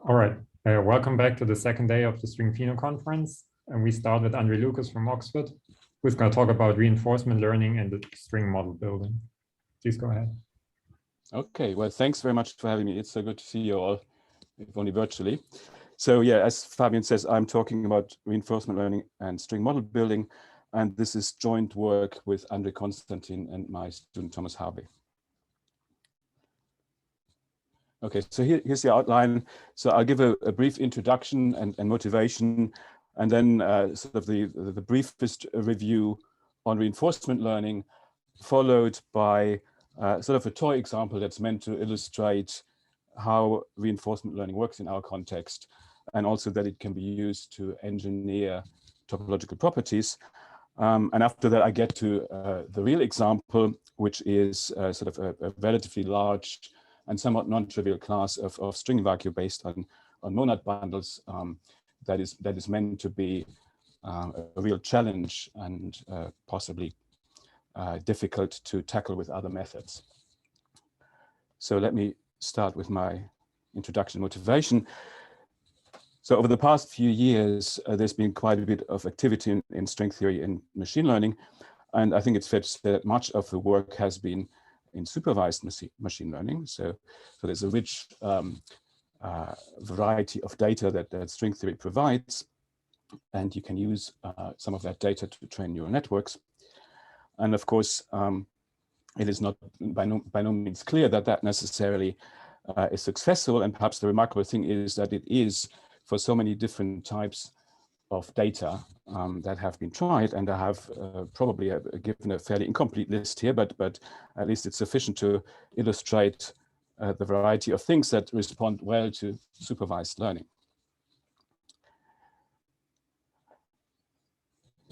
All right, welcome back to the second day of the String Pheno conference. And we start with Lukas from Oxford, who's going to talk about reinforcement learning and the string model building. Please go ahead. Okay, well, thanks very much for having me. It's so good to see you all, if only virtually. So yeah, as Fabian says, I'm talking about reinforcement learning and string model building. And this is joint work with Andre Konstantin and my student Thomas Harvey. Okay, so here's the outline. So I'll give a brief introduction and motivation, and then sort of the briefest review on reinforcement learning, followed by sort of a toy example that's meant to illustrate how reinforcement learning works in our context, and also that it can be used to engineer topological properties. And after that, I get to the real example, which is sort of a relatively large and somewhat non-trivial class of string vacuum based on monad bundles that is meant to be a real challenge and possibly difficult to tackle with other methods. So let me start with my introduction motivation. So over the past few years, there's been quite a bit of activity in string theory and machine learning. And I think it's fair to say that much of the work has been in supervised machine learning. So there's a rich variety of data that string theory provides. And you can use some of that data to train neural networks. And of course, it is not by no means clear that necessarily is successful. And perhaps the remarkable thing is that it is for so many different types of data that have been tried. And I have probably given a fairly incomplete list here, but at least it's sufficient to illustrate the variety of things that respond well to supervised learning.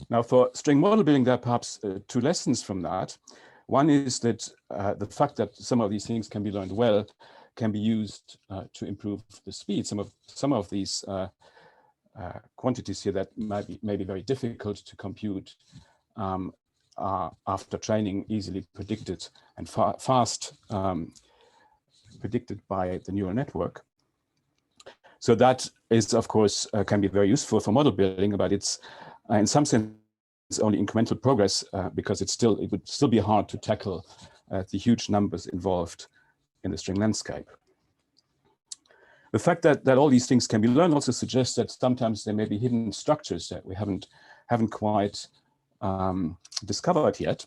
Now, for string model building, there are perhaps two lessons from that. One is that the fact that some of these things can be learned well can be used to improve the speed. Some of these quantities here that may be very difficult to compute are after training easily predicted and fast predicted by the neural network. So that is, of course, can be very useful for model building, but it's in some sense only incremental progress because it would still be hard to tackle the huge numbers involved in the string landscape. The fact that all these things can be learned also suggests that sometimes there may be hidden structures that we haven't quite discovered yet.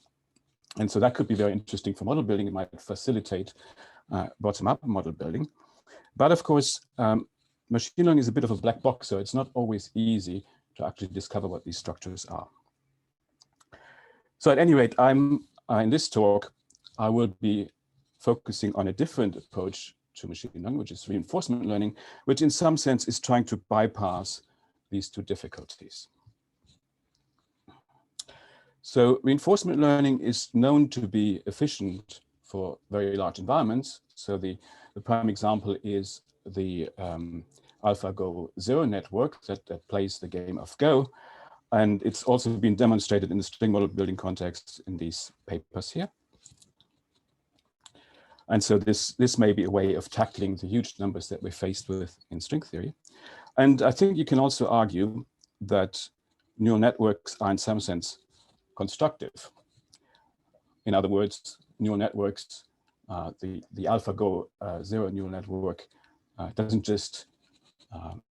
And so that could be very interesting for model building. It might facilitate bottom-up model building. But of course, machine learning is a bit of a black box, so it's not always easy to actually discover what these structures are. So at any rate, in this talk, I will be focusing on a different approach to machine learning, which is reinforcement learning, which in some sense is trying to bypass these two difficulties. So reinforcement learning is known to be efficient for very large environments. So the prime example is the AlphaGo Zero network that plays the game of Go. And it's also been demonstrated in the string model building context in these papers here. And so this may be a way of tackling the huge numbers that we're faced with in string theory. And I think you can also argue that neural networks are in some sense constructive. In other words, neural networks, the AlphaGo Zero neural network doesn't just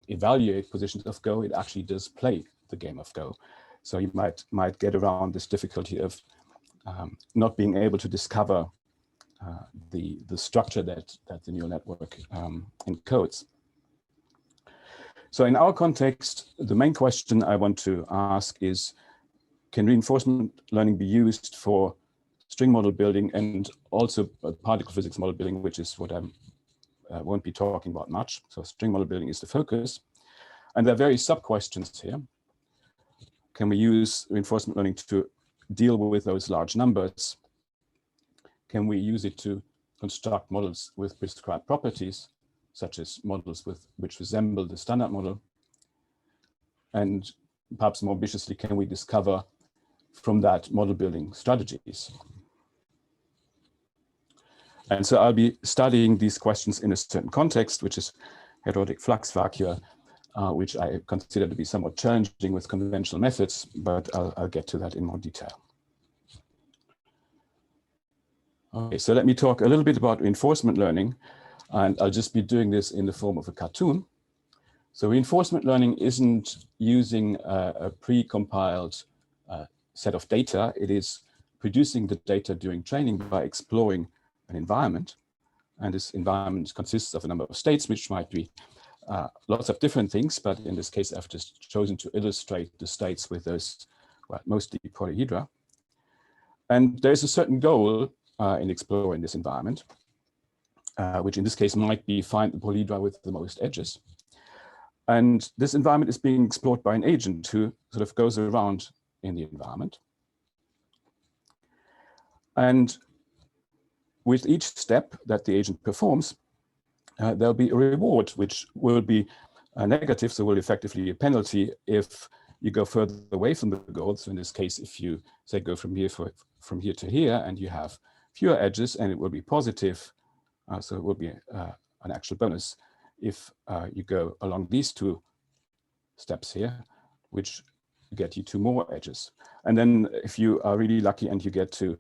evaluate positions of Go, it actually does play the game of Go. So you might get around this difficulty of not being able to discover the structure that the neural network encodes. So in our context, the main question I want to ask is, can reinforcement learning be used for string model building and also particle physics model building, which is what I won't be talking about much. So string model building is the focus. And there are various sub-questions here. Can we use reinforcement learning to deal with those large numbers? Can we use it to construct models with prescribed properties, such as models which resemble the standard model? And perhaps more ambitiously, can we discover from that model building strategies? And so I'll be studying these questions in a certain context, which is heterotic flux vacua, which I consider to be somewhat challenging with conventional methods, but I'll get to that in more detail. Okay, so let me talk a little bit about reinforcement learning, and I'll just be doing this in the form of a cartoon. So reinforcement learning isn't using a pre-compiled set of data. It is producing the data during training by exploring an environment. And this environment consists of a number of states, which might be lots of different things, but in this case, I've just chosen to illustrate the states with those, well, mostly polyhedra. And there's a certain goal in exploring this environment, which in this case might be find the polyhedra with the most edges. And this environment is being explored by an agent who sort of goes around in the environment. And with each step that the agent performs, there'll be a reward, which will be negative, so will effectively be a penalty if you go further away from the goal. So in this case, if you say go from here to here, and you have fewer edges, and it will be positive, so it will be an actual bonus if you go along these two steps here, which get you to more edges. And then if you are really lucky and you get to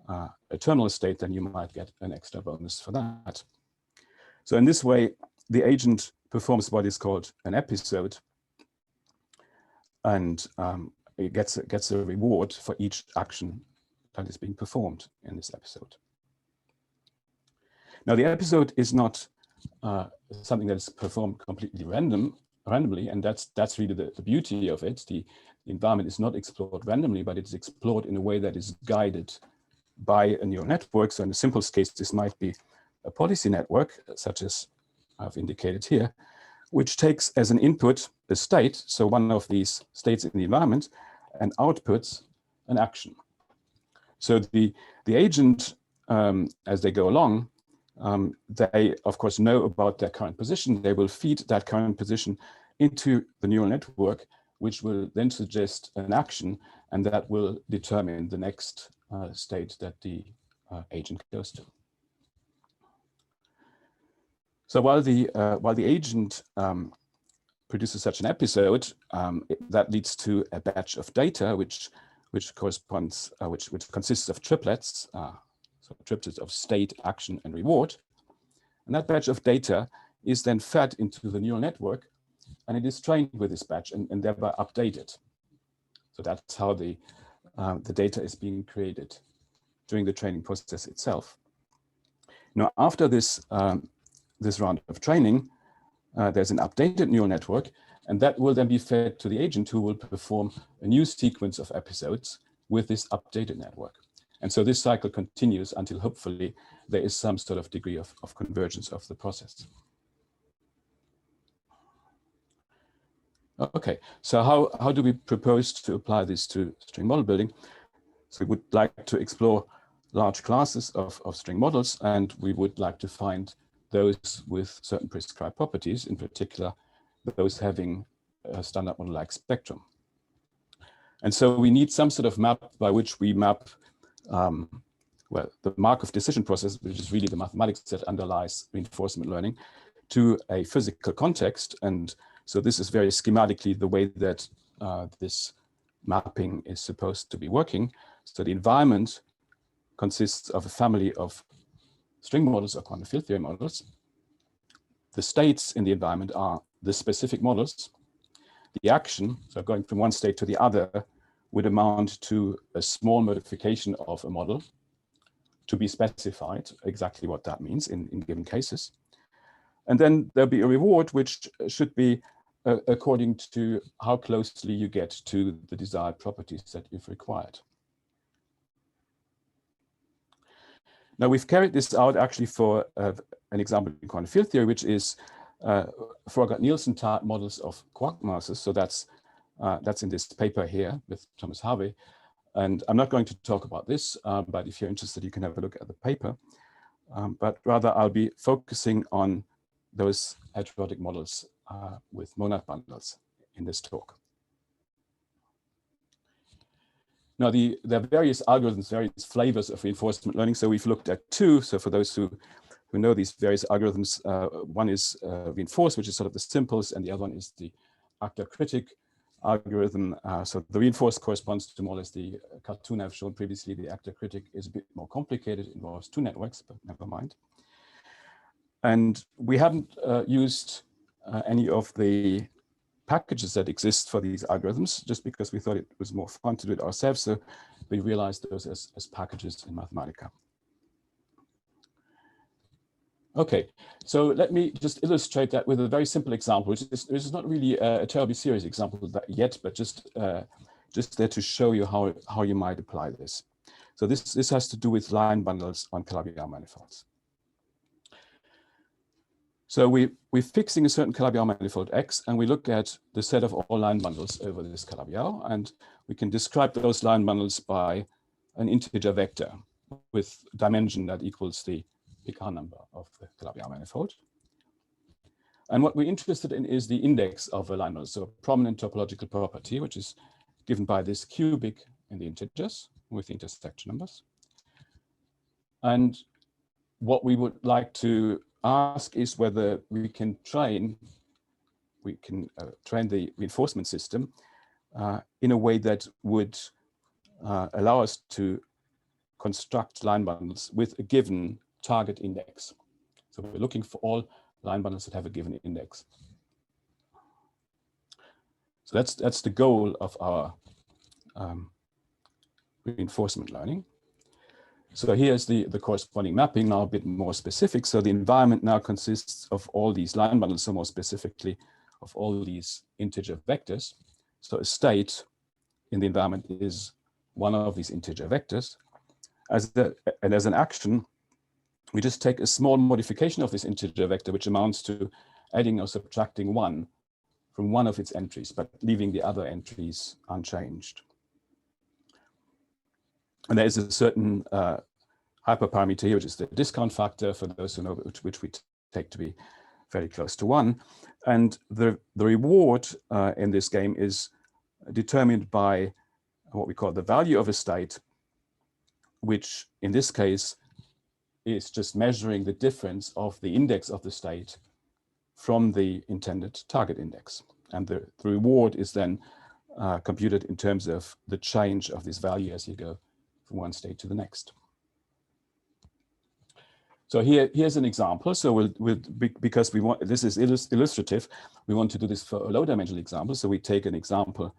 a terminal state, then you might get an extra bonus for that. So in this way, the agent performs what is called an episode, and it gets a reward for each action that is being performed in this episode. Now, the episode is not something that is performed completely randomly, and that's really the beauty of it. The environment is not explored randomly, but it's explored in a way that is guided by a neural network. So in the simplest case, this might be a policy network, such as I've indicated here, which takes as an input a state, so one of these states in the environment, and outputs an action. So the agent, as they go along, they of course know about their current position. They will feed that current position into the neural network, which will then suggest an action, and that will determine the next state that the agent goes to. So while the agent produces such an episode, that leads to a batch of data which consists of triplets, so triplets of state, action, and reward. And that batch of data is then fed into the neural network, and it is trained with this batch and thereby updated. So that's how the data is being created during the training process itself. Now, after this round of training, there's an updated neural network, and that will then be fed to the agent, who will perform a new sequence of episodes with this updated network. And so this cycle continues until hopefully there is some sort of degree of convergence of the process. Okay, so how do we propose to apply this to string model building? So we would like to explore large classes of string models, and we would like to find those with certain prescribed properties, in particular, those having a standard model-like spectrum. And so we need some sort of map by which we map, well, the Markov decision process, which is really the mathematics that underlies reinforcement learning, to a physical context. And so this is very schematically the way that this mapping is supposed to be working. So the environment consists of a family of string models or quantum field theory models. The states in the environment are the specific models. The action, so going from one state to the other, would amount to a small modification of a model to be specified, exactly what that means in given cases. And then there'll be a reward, which should be according to how closely you get to the desired properties that you've required. Now, we've carried this out actually for an example in quantum field theory, which is Froggatt-Nielsen type models of quark masses. So that's in this paper here with Thomas Harvey. And I'm not going to talk about this, but if you're interested, you can have a look at the paper. But rather, I'll be focusing on those heterotic models with monad bundles in this talk. Now, there are various algorithms, various flavors of reinforcement learning. So we've looked at two. So for those who who know these various algorithms. One is reinforced, which is sort of the simplest, and the other one is the actor-critic algorithm. So the reinforced corresponds to more or less the cartoon I've shown previously. The actor-critic is a bit more complicated, it involves two networks, but never mind. And we haven't used any of the packages that exist for these algorithms, just because we thought it was more fun to do it ourselves. So we realized those as packages in Mathematica. Okay, so let me just illustrate that with a very simple example, which is not really a terribly serious example yet, but just there to show you how you might apply this. So this has to do with line bundles on Calabi-Yau manifolds. So we're fixing a certain Calabi-Yau manifold X, and we look at the set of all line bundles over this Calabi-Yau, and we can describe those line bundles by an integer vector with dimension that equals the Picard number of the Calabi-Yau manifold. And what we're interested in is the index of a line bundle, so a prominent topological property, which is given by this cubic in the integers with the intersection numbers. And what we would like to ask is whether we can train the reinforcement system in a way that would allow us to construct line bundles with a given target index. So we're looking for all line bundles that have a given index. So that's the goal of our reinforcement learning. So here's the corresponding mapping, now a bit more specific. So the environment now consists of all these line bundles, so more specifically of all these integer vectors. So a state in the environment is one of these integer vectors. And as an action, we just take a small modification of this integer vector, which amounts to adding or subtracting 1 from one of its entries, but leaving the other entries unchanged. And there is a certain hyperparameter here, which is the discount factor, for those who know, which we take to be very close to 1. And the reward in this game is determined by what we call the value of a state, which in this case is just measuring the difference of the index of the state from the intended target index. And the reward is then computed in terms of the change of this value as you go from one state to the next. So here's an example. So because we want, this is illustrative, we want to do this for a low dimensional example. So we take an example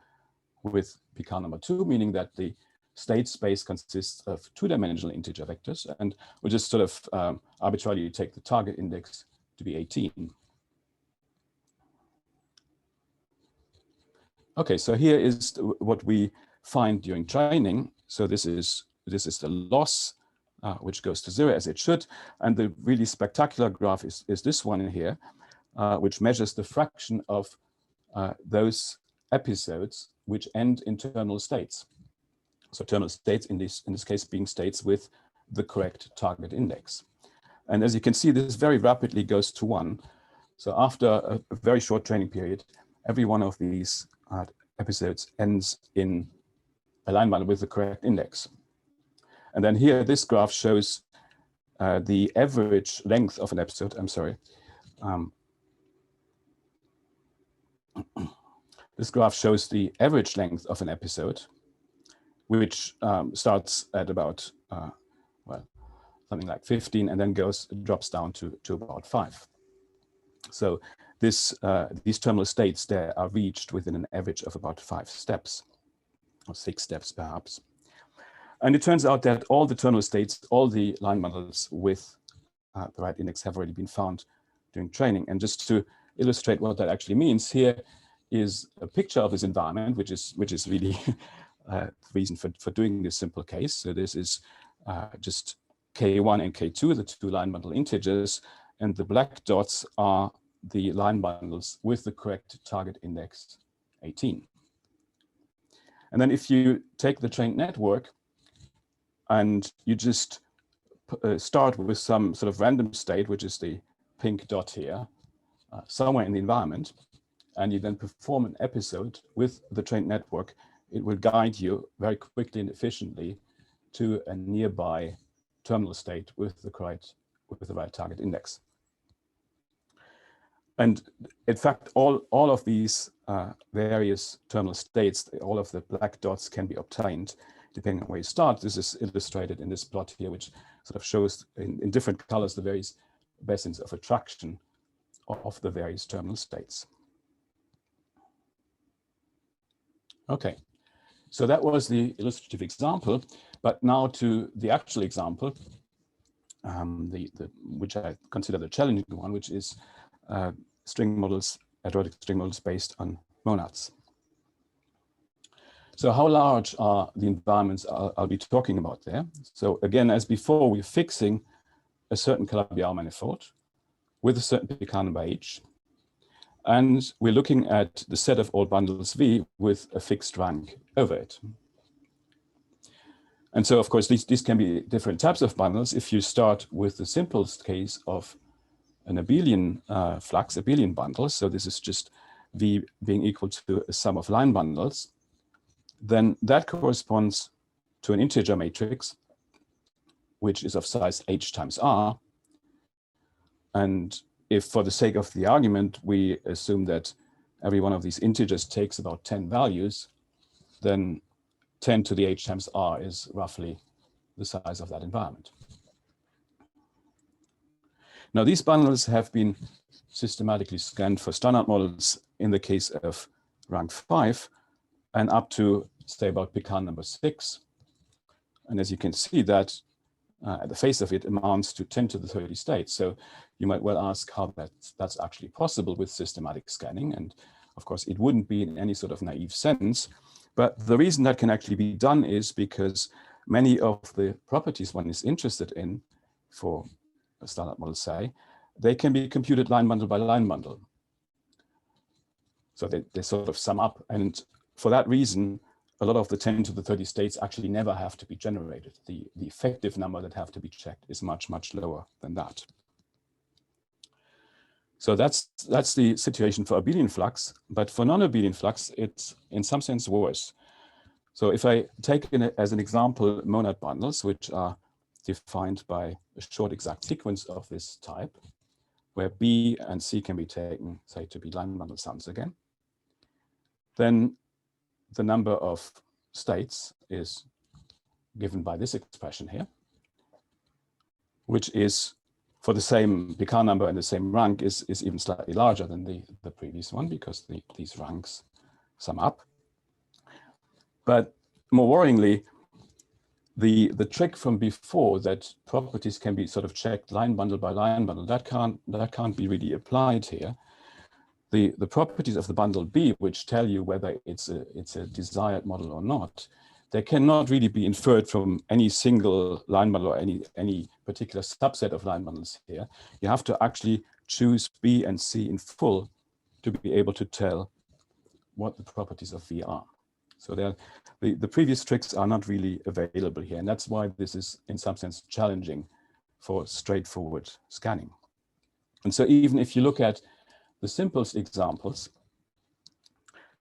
with Picard number 2, meaning that the state space consists of two-dimensional integer vectors, and we'll just sort of arbitrarily take the target index to be 18. Okay, so here is what we find during training. So this is the loss, which goes to 0 as it should, and the really spectacular graph is this one in here, which measures the fraction of those episodes which end in terminal states. So terminal states in this case being states with the correct target index. And as you can see, this very rapidly goes to 1. So after a very short training period, every one of these episodes ends in a line bundle with the correct index. And then here, this graph shows the average length of an episode. I'm sorry. This graph shows the average length of an episode, which starts at about, well, something like 15 and then drops down to about 5. So these terminal states there are reached within an average of about 5 steps, or 6 steps perhaps. And it turns out that all the terminal states, all the line bundles with the right index have already been found during training. And just to illustrate what that actually means, here is a picture of this environment, which is really the reason for doing this simple case. So this is just K1 and K2, the two line bundle integers, and the black dots are the line bundles with the correct target index 18. And then if you take the trained network and you just start with some sort of random state, which is the pink dot here, somewhere in the environment, and you then perform an episode with the trained network, it will guide you very quickly and efficiently to a nearby terminal state with the correct with the right target index. And in fact, all of these various terminal states, all of the black dots can be obtained depending on where you start. This is illustrated in this plot here, which sort of shows in different colors the various basins of attraction of the various terminal states. Okay, so that was the illustrative example, but now to the actual example, which I consider the challenging one, which is string models, adroitic string models based on monads. So how large are the environments I'll be talking about there? So again, as before, we're fixing a certain Calabi-Yau manifold with a certain Picard number H. And we're looking at the set of all bundles V with a fixed rank over it. And so, of course, these can be different types of bundles. If you start with the simplest case of an abelian flux, abelian bundle, so this is just V being equal to a sum of line bundles, then that corresponds to an integer matrix, which is of size H times R. And if for the sake of the argument, we assume that every one of these integers takes about 10 values, then 10 to the H times R is roughly the size of that environment. Now, these bundles have been systematically scanned for standard models in the case of rank 5 and up to, say, about Picard number 6. And as you can see, that at the face of it amounts to 10 to the 30 states. So you might well ask how that's actually possible with systematic scanning. And of course, it wouldn't be in any sort of naive sense. But the reason that can actually be done is because many of the properties one is interested in for a standard model, say, they can be computed line bundle by line bundle. So they sort of sum up. And for that reason, a lot of the 10 to the 30 states actually never have to be generated. The effective number that have to be checked is much, much lower than that. So that's the situation for abelian flux, but for non-abelian flux, it's in some sense worse. So if I take as an example monad bundles, which are defined by a short exact sequence of this type, where B and C can be taken, say, to be line bundle sums again, then the number of states is given by this expression here, which is for the same Picard number and the same rank is even slightly larger than the previous one because these ranks sum up. But more worryingly, the trick from before that properties can be sort of checked line bundle by line bundle, that can't be really applied here. The properties of the bundle B, which tell you whether it's a desired model or not, they cannot really be inferred from any single line bundle or any particular subset of line bundles here. You have to actually choose B and C in full to be able to tell what the properties of V are. So the previous tricks are not really available here, and that's why this is in some sense challenging for straightforward scanning. And so even if you look at the simplest examples,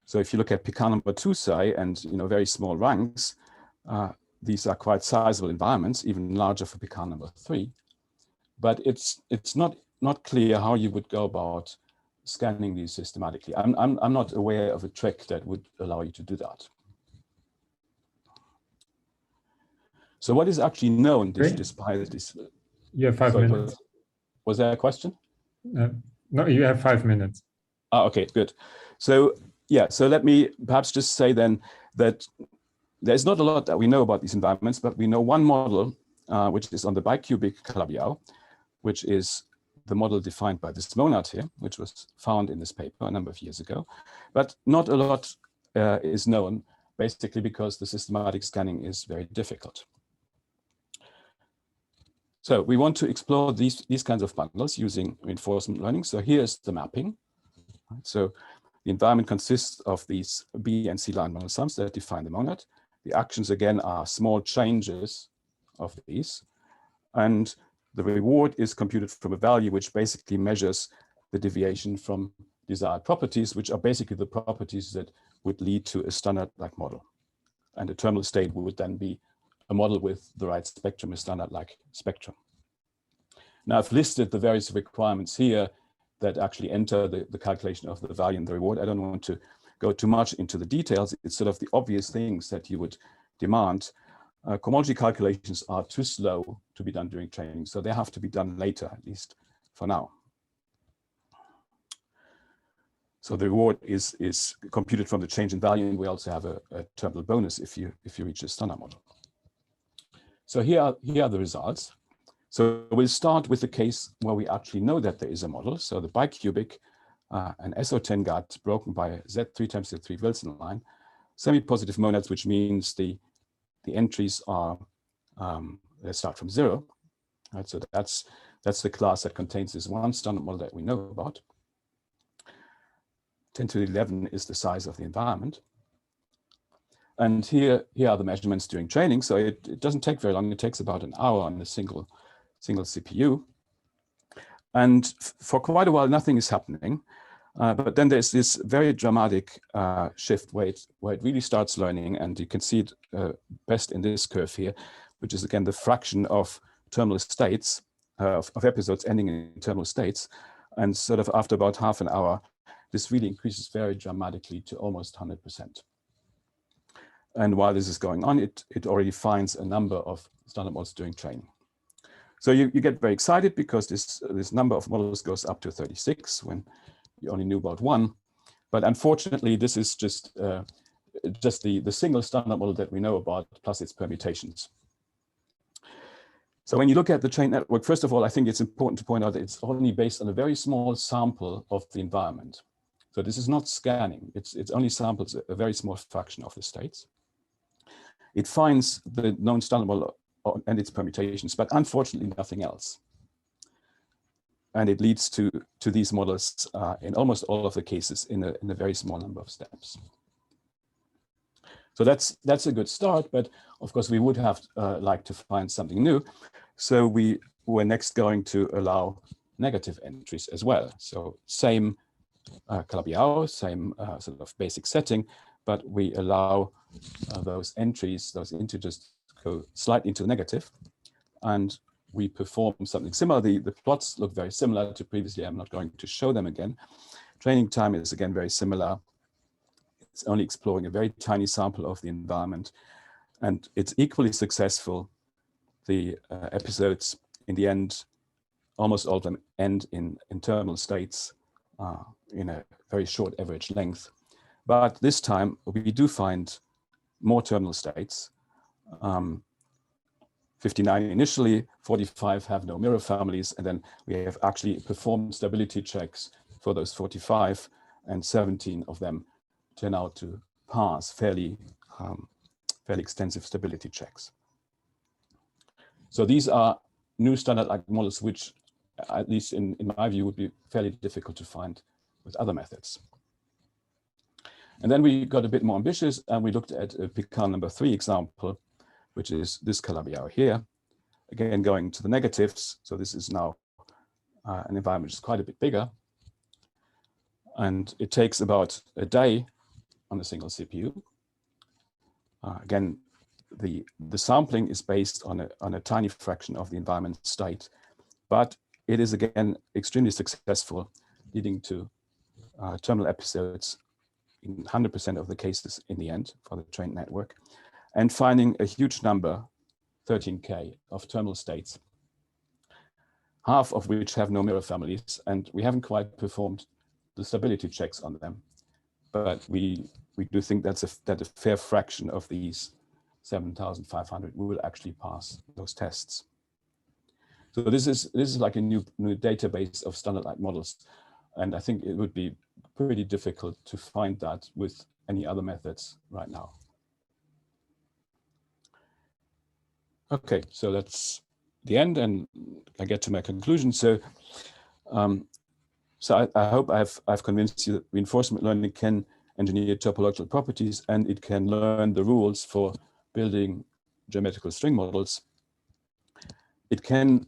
so if you look at Picard number 2, say, and very small ranks, these are quite sizable environments, even larger for Picard number 3. But it's not clear how you would go about scanning these systematically. I'm not aware of a trick that would allow you to do that. So what is actually known despite this? You have 5 minutes. Was there a question? No, you have 5 minutes. Okay, good. So yeah, so let me perhaps just say then that there's not a lot that we know about these environments, but we know one model, which is on the bicubic Calabi-Yau, which is the model defined by this monad here, which was found in this paper a number of years ago. But not a lot is known, basically because the systematic scanning is very difficult. So we want to explore these kinds of bundles using reinforcement learning. So here's the mapping. So the environment consists of these B and C line bundle sums that define the monad. The actions, again, are small changes of these. And the reward is computed from a value which basically measures the deviation from desired properties, which are basically the properties that would lead to a standard-like model. And the terminal state would then be a model with the right spectrum, a standard-like spectrum. Now I've listed the various requirements here that actually enter the calculation of the value and the reward. I don't want to go too much into the details. It's sort of the obvious things that you would demand. Cohomology calculations are too slow to be done during training, so they have to be done later, at least for now. So the reward is computed from the change in value, and we also have a terminal bonus if you reach a standard model. So here are the results. So we'll start with the case where we actually know that there is a model. So the bicubic, an SO10 gut broken by Z3 times the 3 Wilson line, semi-positive monads, which means the entries are, they start from 0. Right? So that's the class that contains this one standard model that we know about. 10 to the 11 is the size of the environment. And here are the measurements during training. So it doesn't take very long. It takes about an hour on a single CPU. And for quite a while, nothing is happening. But then there's this very dramatic shift where it really starts learning. And you can see it best in this curve here, which is, again, the fraction of terminal states, of episodes ending in terminal states. And sort of after about half an hour, this really increases very dramatically to almost 100%. And while this is going on, it already finds a number of standard models during training. So you get very excited because this number of models goes up to 36 when you only knew about 1. But unfortunately, this is just the single standard model that we know about, plus its permutations. So when you look at the trained network, first of all, I think it's important to point out that it's only based on a very small sample of the environment. So this is not scanning. It only samples a very small fraction of the states. It finds the known standard model and its permutations, but unfortunately nothing else. And it leads to these models in almost all of the cases in a very small number of steps. So that's a good start, but of course we would have liked to find something new. So we were next going to allow negative entries as well. So same Calabi-Yau, same sort of basic setting, but we allow those entries, those integers, go slightly into the negative, and we perform something similar. The plots look very similar to previously. I'm not going to show them again. Training time is again very similar. It's only exploring a very tiny sample of the environment, and it's equally successful. The episodes in the end, almost all of them end in terminal states in a very short average length. But this time we do find more terminal states. 59 initially, 45 have no mirror families, and then we have actually performed stability checks for those 45, and 17 of them turn out to pass fairly extensive stability checks. So these are new standard-like models, which, at least in my view, would be fairly difficult to find with other methods. And then we got a bit more ambitious, and we looked at a Picard number 3 example, which is this Calabi-Yau here. Again, going to the negatives. So this is now an environment which is quite a bit bigger. And it takes about a day on a single CPU. Again, the sampling is based on a tiny fraction of the environment state, but it is again extremely successful, leading to terminal episodes in 100% of the cases in the end for the trained network, and finding a huge number, 13K, of terminal states, half of which have no mirror families, and we haven't quite performed the stability checks on them, but we do think that a fair fraction of these 7,500 will actually pass those tests. So this is like a new database of standard-like models, and I think it would be pretty difficult to find that with any other methods right now. Okay, so that's the end, and I get to my conclusion. So, I hope I've convinced you that reinforcement learning can engineer topological properties, and it can learn the rules for building geometrical string models. It can,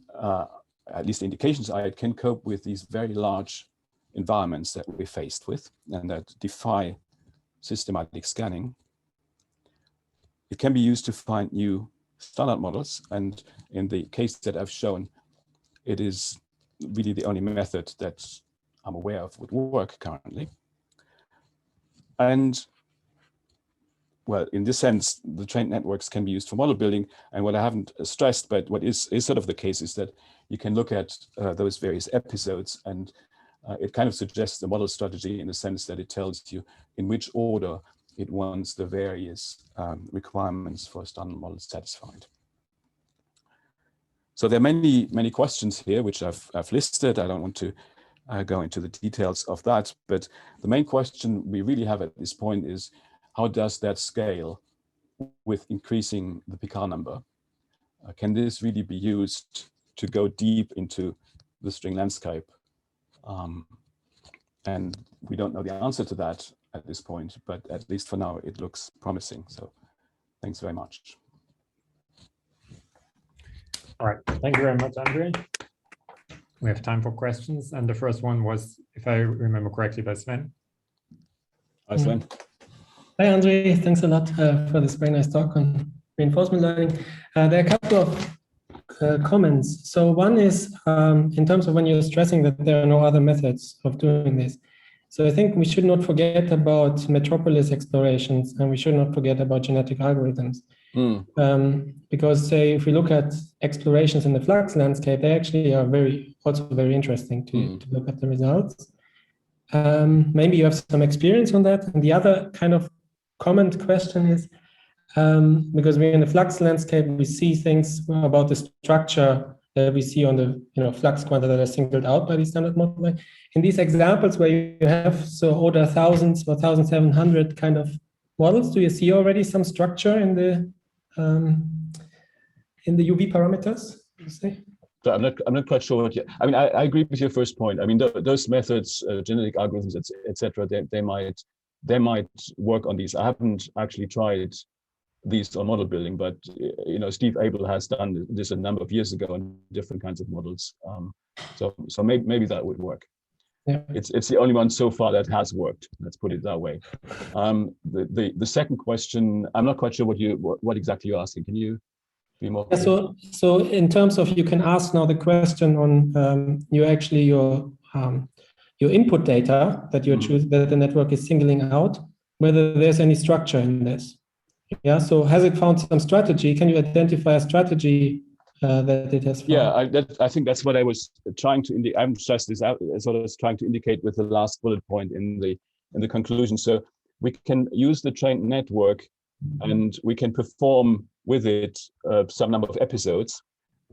at least indications are, it can cope with these very large environments that we're faced with and that defy systematic scanning. It can be used to find new standard models, and in the case that I've shown, it is really the only method that I'm aware of would work currently. And well, in this sense, the trained networks can be used for model building. And what I haven't stressed, but what is sort of the case, is that you can look at those various episodes, and it kind of suggests the model strategy in the sense that it tells you in which order it wants the various requirements for a standard model satisfied. So there are many questions here, which I've listed. I don't want to go into the details of that, but the main question we really have at this point is, how does that scale with increasing the Picard number? Can this really be used to go deep into the string landscape? And we don't know the answer to that at this point, but at least for now, it looks promising. So thanks very much. All right, thank you very much, Andre. We have time for questions. And the first one was, if I remember correctly, by Sven. Hi, Sven. Hi, Andre. Thanks a lot for this very nice talk on reinforcement learning. There are a couple of comments. So one is in terms of when you're stressing that there are no other methods of doing this. So I think we should not forget about metropolis explorations, and we should not forget about genetic algorithms. Because say, if we look at explorations in the flux landscape, they actually are also very interesting to look at the results. Maybe you have some experience on that. And the other kind of comment question is, because we're in the flux landscape, we see things about the structure that we see on the flux quanta that are singled out by the standard model. In these examples where you have order thousands or 1,700 kind of models, do you see already some structure in the UV parameters? You say? So I'm not quite sure what you. I mean, I agree with your first point. I mean, those methods, genetic algorithms, etc. They might work on these. I haven't actually tried these on model building, but Steve Abel has done this a number of years ago on different kinds of models. So maybe that would work. Yeah. It's the only one so far that has worked. Let's put it that way. The second question, I'm not quite sure what exactly you're asking. Can you be more? Yeah, so in terms of, you can ask now the question on your input data that you choose, that the network is singling out, whether there's any structure in this. Yeah. So has it found some strategy? Can you identify a strategy that it has found? Yeah, I think that's what I was trying to indicate. I'm stressed this out. That's what I was trying to indicate with the last bullet point in the conclusion. So we can use the trained network, and we can perform with it some number of episodes,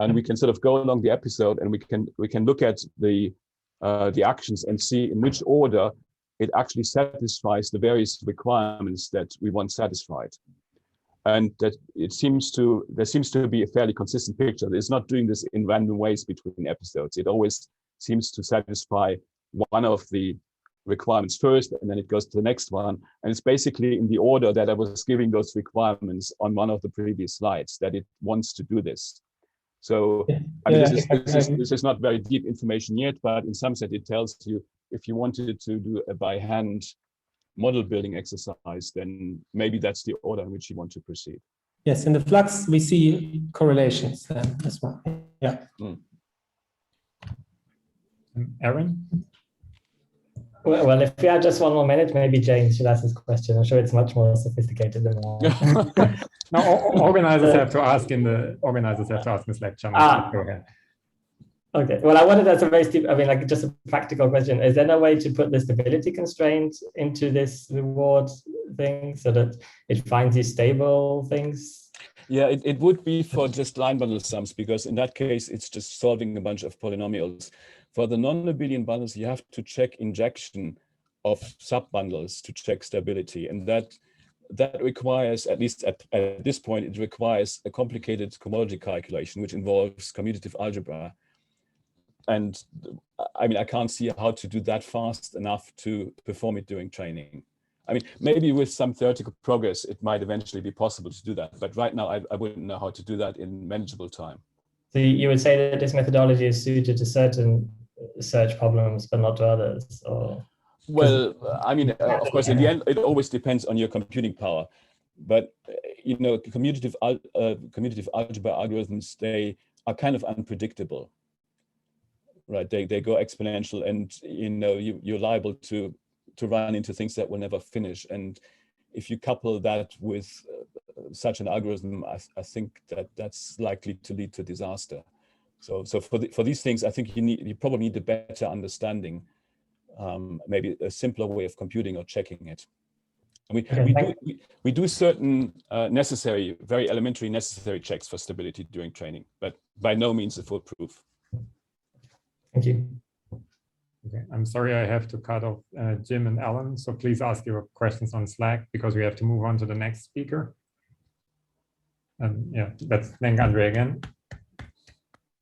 and we can sort of go along the episode, and we can look at the actions and see in which order it actually satisfies the various requirements that we want satisfied. And that there seems to be a fairly consistent picture. It's not doing this in random ways between episodes. It always seems to satisfy one of the requirements first, and then it goes to the next one. And it's basically in the order that I was giving those requirements on one of the previous slides that it wants to do this. So I mean, this is not very deep information yet, but in some sense it tells you, if you wanted to do a by hand model building exercise, then maybe that's the order in which you want to proceed. Yes, in the flux we see correlations as well. Yeah. Aaron? Well, if we had just one more minute, maybe James should ask his question. I'm sure it's much more sophisticated than that. No, organizers have to ask this lecture. Go ahead. Okay. Well, I wanted that's a very steep. I mean, like just a practical question. Is there no way to put the stability constraint into this reward thing so that it finds these stable things? Yeah, it would be for just line bundle sums, because in that case, it's just solving a bunch of polynomials. For the non-abelian bundles, you have to check injection of sub-bundles to check stability. And that requires, at least at this point, it requires a complicated cohomology calculation, which involves commutative algebra. And I mean, I can't see how to do that fast enough to perform it during training. I mean, maybe with some theoretical progress, it might eventually be possible to do that. But right now, I wouldn't know how to do that in manageable time. So you would say that this methodology is suited to certain search problems, but not to others? Or? Well, I mean, of course, in the end, it always depends on your computing power. But, commutative algebra algorithms, they are kind of unpredictable. right? They go exponential, and you're liable to run into things that will never finish. And if you couple that with such an algorithm, I think that's likely to lead to disaster. So for these things, I think you probably need a better understanding, maybe a simpler way of computing or checking it. And we do certain necessary, very elementary necessary checks for stability during training, but by no means a foolproof. Thank you. Okay, I'm sorry I have to cut off Jim and Alan, so please ask your questions on Slack because we have to move on to the next speaker. Yeah, let's thank Andre again.